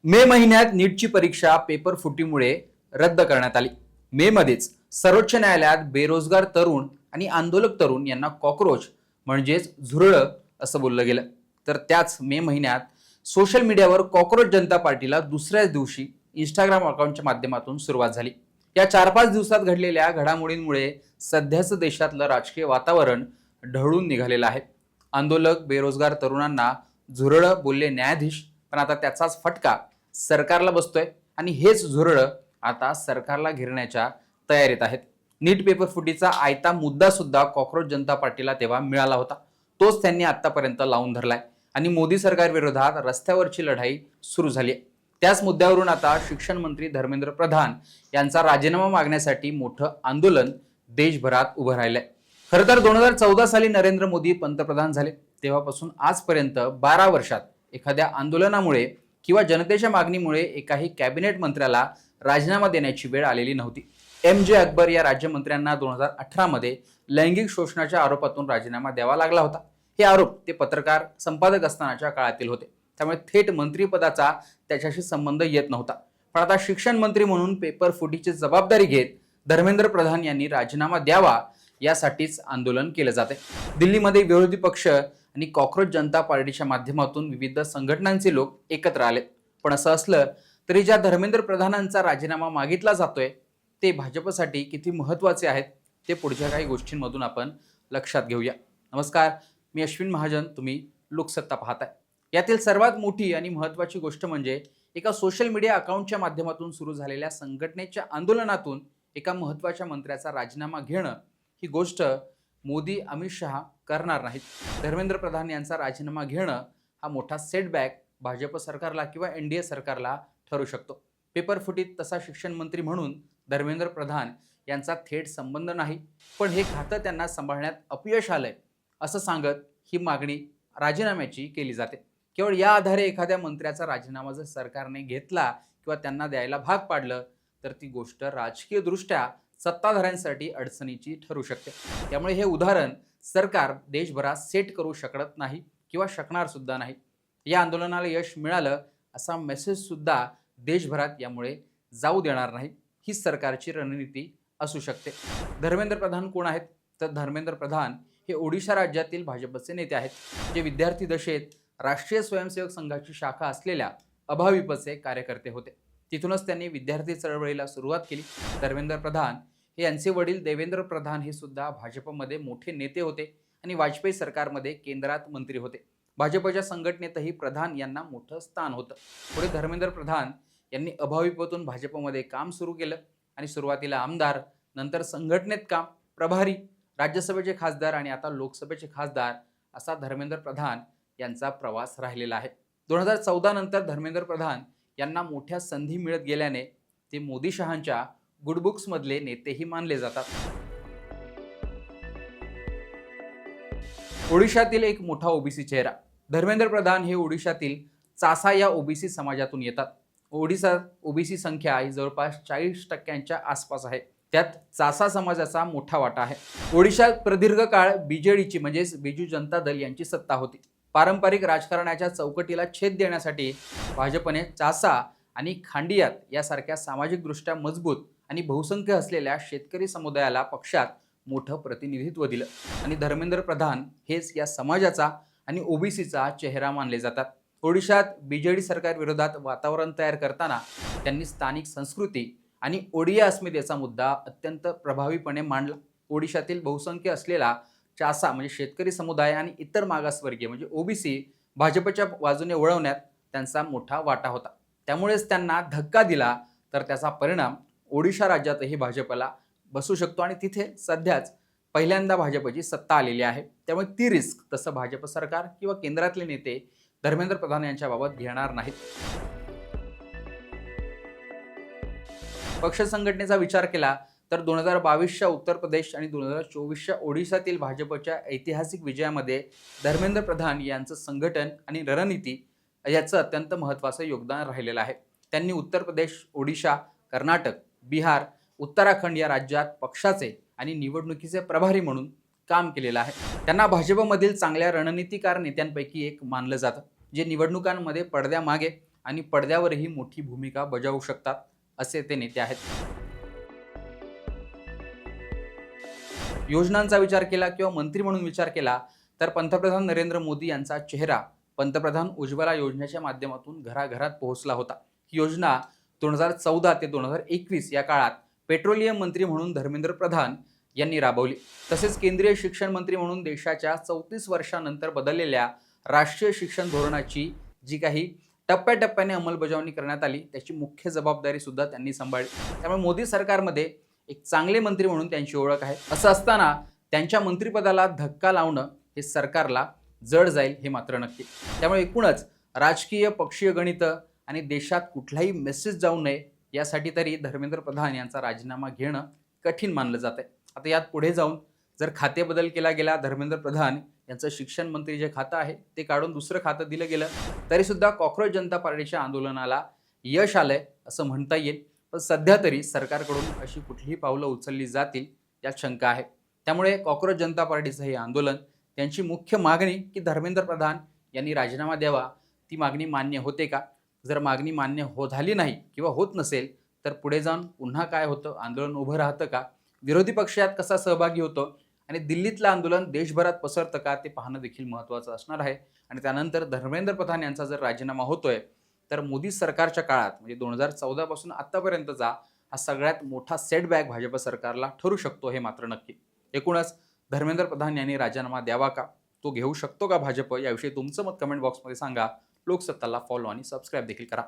मे महिन्यात नीटची परीक्षा पेपर फुटीमुळे रद्द करण्यात आली। मे मध्येच सर्वोच्च न्यायालयात बेरोजगार तरुण आणि आंदोलक तरुण यांना कॉकरोच म्हणजेच झुरळं असं बोललं गेलं। तर त्याच मे महिन्यात सोशल मीडियावर कॉकरोच जनता पार्टीला दुसऱ्याच दिवशी इंस्टाग्राम अकाउंटच्या माध्यमातून सुरुवात झाली। या 4-5 दिवसात घडलेल्या घडामोडींमुळे सध्याचं देशातलं राजकीय वातावरण ढळून निघालेलं आहे। आंदोलक बेरोजगार तरुणांना झुरळं बोलले न्यायाधीश, पण आता त्याचाच फटका सरकारला बसतोय आणि हेच झुरळं आता सरकारला घेरण्याच्या तयारीत आहेत। नीट पेपर फुटीचा आयता मुद्दा सुद्धा कॉकरोच जनता पार्टीला तेव्हा मिळाला होता, तोच त्यांनी आतापर्यंत लावून धरलाय आणि मोदी सरकार विरोधात रस्त्यावरची लढाई सुरू झाली आहे। त्याच मुद्द्यावरून आता शिक्षण मंत्री धर्मेंद्र प्रधान यांचा राजीनामा मागण्यासाठी मोठं आंदोलन देशभरात उभं राहिलंय। खरं तर 2014 साली नरेंद्र मोदी पंतप्रधान झाले तेव्हापासून आजपर्यंत 12 वर्षात एखाद्या आंदोलनामुळे किंवा जनतेच्या मागणीमुळे एकाही कॅबिनेट मंत्र्याला राजीनामा देण्याची वेळ आलेली नव्हती। MJ अकबर या राज्यमंत्र्यांना 2018 मध्ये लैंगिक शोषणाच्या आरोपातून राजीनामा द्यावा लागला होता। हे आरोप ते पत्रकार संपादक असतानाच्या काळातील होते, त्यामुळे थेट मंत्रिपदाचा त्याच्याशी संबंध येत नव्हता। पण आता शिक्षण मंत्री म्हणून पेपर फुटीची जबाबदारी घेत धर्मेंद्र प्रधान यांनी राजीनामा द्यावा यासाठीच आंदोलन केलं जाते। दिल्लीमध्ये विरोधी पक्ष आणि कॉकरोच जनता पार्टीच्या माध्यमातून विविध संघटनांचे लोक एकत्र आले। पण असं असलं तरी ज्या धर्मेंद्र प्रधानांचा राजीनामा मागितला जातोय ते भाजपसाठी किती महत्त्वाचे आहेत ते पुढच्या काही गोष्टींमधून आपण लक्षात घेऊया। नमस्कार, मी अश्विन महाजन, तुम्ही लोकसत्ता पाहताय। यातील सर्वात मोठी आणि महत्त्वाची गोष्ट म्हणजे एका सोशल मीडिया अकाउंटच्या माध्यमातून सुरू झालेल्या संघटनेच्या आंदोलनातून एका महत्त्वाच्या मंत्र्याचा राजीनामा घेणं ही गोष्ट मोदी अमित शहा करणार नाहीत। धर्मेंद्र प्रधान यांचा राजीनामा घेणं हा मोठा सेटबॅक भाजप सरकारला किंवा NDA सरकारला ठरू शकतो। पेपर फुटीत तसा शिक्षण मंत्री म्हणून धर्मेंद्र प्रधान यांचा थेट संबंध नाही, पण हे खातं त्यांना सांभाळण्यात अपयश आलंय असं सांगत ही मागणी राजीनाम्याची केली जाते। केवळ या आधारे एखाद्या मंत्र्याचा राजीनामा जर सरकारने घेतला किंवा त्यांना द्यायला भाग पाडलं तर ती गोष्ट राजकीय दृष्ट्या सत्ताधाऱ्यांसाठी अडचणीची ठरू शकते। त्यामुळे हे उदाहरण सरकार देशभरात सेट करू शकत नाही किंवा शकणार सुद्धा नाही। या आंदोलनाला यश मिळालं असा मेसेज सुद्धा देशभरात यामुळे जाऊ देणार नाही, ही सरकारची रणनीती असू शकते। धर्मेंद्र प्रधान कोण आहेत? तर धर्मेंद्र प्रधान हे ओडिशा राज्यातील भाजपचे नेते आहेत, जे विद्यार्थी दशेत राष्ट्रीय स्वयंसेवक संघाची शाखा असलेल्या अभाविपचे कार्यकर्ते होते। तिथूनच त्यांनी विद्यार्थी चळवळीला सुरुवात केली। धर्मेंद्र प्रधान हे यांचे वडील देवेंद्र प्रधान हे सुद्धा भाजपमध्ये मोठे नेते होते आणि वाजपेयी सरकारमध्ये केंद्रात मंत्री होते। भाजपच्या संघटनेतही प्रधान यांना मोठं स्थान होतं। पुढे धर्मेंद्र प्रधान यांनी अभाविपतून भाजपमध्ये काम सुरू केलं आणि सुरुवातीला आमदार, नंतर संघटनेत काम, प्रभारी, राज्यसभेचे खासदार आणि आता लोकसभेचे खासदार असा धर्मेंद्र प्रधान यांचा प्रवास राहिलेला आहे। 2014 नंतर धर्मेंद्र प्रधान यांना मोठ्या संधी मिळत गेल्याने ते मोदी शहांच्या गुड बुक्स मधले नेतेही मानले जातात। ओडिशातील एक मोठा ओबीसी चेहरा धर्मेंद्र प्रधान हे ओडिशातील चासा या ओबीसी समाजातून येतात। ओडिशात ओबीसी संख्या ही जवळपास 40% आसपास आहे, त्यात चासा समाजाचा मोठा वाटा आहे। ओडिशात प्रदीर्घ काळ बीजेडीची म्हणजेच बिजू जनता दल यांची सत्ता होती। पारंपरिक राजकारणाच्या चौकटीला छेद देण्यासाठी भाजपने चासा आणि खांडियात यासारख्या सामाजिकदृष्ट्या मजबूत आणि बहुसंख्य असलेल्या शेतकरी समुदायाला पक्षात मोठं प्रतिनिधित्व दिलं आणि धर्मेंद्र प्रधान हेच या समाजाचा आणि ओबीसीचा चेहरा मानले जातात। ओडिशात बीजेडी सरकार विरोधात वातावरण तयार करताना त्यांनी स्थानिक संस्कृती आणि ओडिया अस्मितेचा मुद्दा अत्यंत प्रभावीपणे मांडला। ओडिशातील बहुसंख्य असलेला चासा म्हणजे शेतकरी समुदाय आणि इतर मागासवर्गीय म्हणजे ओबीसी भाजपच्या बाजूने वळवण्यात त्यांचा मोठा वाटा होता। त्यामुळेच त्यांना धक्का दिला तर त्याचा परिणाम ओडिशा राज्यातही भाजपला बसू शकतो आणि तिथे सध्याच पहिल्यांदा भाजपची सत्ता आलेली आहे। त्यामुळे ती रिस्क तसं भाजप सरकार किंवा केंद्रातले नेते धर्मेंद्र प्रधान यांच्या बाबत घेणार नाहीत। पक्ष संघटनेचा विचार केला तर 2022च्या उत्तर प्रदेश आणि 2024च्या ओडिशातील भाजपच्या ऐतिहासिक विजयामध्ये धर्मेंद्र प्रधान यांचं संघटन आणि रणनीती याचं अत्यंत महत्त्वाचं योगदान राहिलेलं आहे। त्यांनी उत्तर प्रदेश, ओडिशा, कर्नाटक, बिहार, उत्तराखंड या राज्यात पक्षाचे आणि निवडणुकीचे प्रभारी म्हणून काम केलेलं आहे। त्यांना भाजपमधील चांगल्या रणनीतिकार नेत्यांपैकी एक मानलं जातं, जे निवडणुकांमध्ये पडद्यामागे आणि पडद्यावरही मोठी भूमिका बजावू शकतात असे ते नेते आहेत. योजनांचा विचार केला किंवा मंत्री म्हणून विचार केला तर पंतप्रधान नरेंद्र मोदी यांचा चेहरा पंतप्रधान उज्ज्वला योजनेच्या माध्यमातून घराघरात पोहोचला होता. ही योजना 2014 ते 2021 या काळात पेट्रोलियम मंत्री म्हणून धर्मेंद्र प्रधान यांनी राबवली. तसेच केंद्रीय शिक्षण मंत्री म्हणून देशाच्या 34 वर्षांनंतर बदललेल्या राष्ट्रीय शिक्षण धोरणाची जी काही टप्प्याटप्प्याने अंमलबजावणी करण्यात आली त्याची मुख्य जबाबदारी सुद्धा त्यांनी सांभाळली. त्यामुळे मोदी सरकारमध्ये एक चांगले मंत्री म्हणून त्यांची ओळख आहे. असं असताना त्यांच्या मंत्रिपदाला धक्का लावणं हे सरकारला जड जाईल हे मात्र नक्की. त्यामुळे एकूणच राजकीय पक्षीय गणित आणि देशात कुठलाही मेसेज जाऊ नये यासाठी तरी धर्मेंद्र प्रधान यांचा राजीनामा घेणं कठीण मानलं जात आहे. आता यात पुढे जाऊन जर खाते बदल केला गेला, धर्मेंद्र प्रधान यांचं शिक्षण मंत्री जे खातं आहे ते काढून दुसरं खातं दिलं गेलं तरी सुद्धा कॉक्रोच जनता पार्टीच्या आंदोलनाला यश आलंय असं म्हणता येईल. पण सध्या तरी सरकारकडून अशी कुठलीही पावलं उचलली जातील यात शंका आहे. त्यामुळे कॉक्रोच जनता पार्टीचं हे आंदोलन, त्यांची मुख्य मागणी की धर्मेंद्र प्रधान यांनी राजीनामा द्यावा, ती मागणी मान्य होते का? जर मागणी मान्य झाली नाही किंवा होत नसेल तर पुढे जाऊन पुन्हा काय होतं, आंदोलन उभं राहतं का, विरोधी पक्ष यात कसा सहभागी होतो आणि दिल्लीतलं आंदोलन देशभरात पसरतं का ते पाहणं देखील महत्त्वाचं असणार आहे. आणि त्यानंतर धर्मेंद्र प्रधान यांचा जर राजीनामा होतोय तर मोदी सरकारच्या काळात म्हणजे 2014 पासून आतापर्यंतचा हा सगळ्यात मोठा सेटबॅक भाजप सरकारला ठरू शकतो हे मात्र नक्की. एकूणच धर्मेंद्र प्रधान यांनी राजीनामा द्यावा का, तो घेऊ शकतो का भाजप, याविषयी तुमचं मत कमेंट बॉक्समध्ये सांगा. लोकसत्ताला फॉलो आणि सबस्क्राईब देखील करा.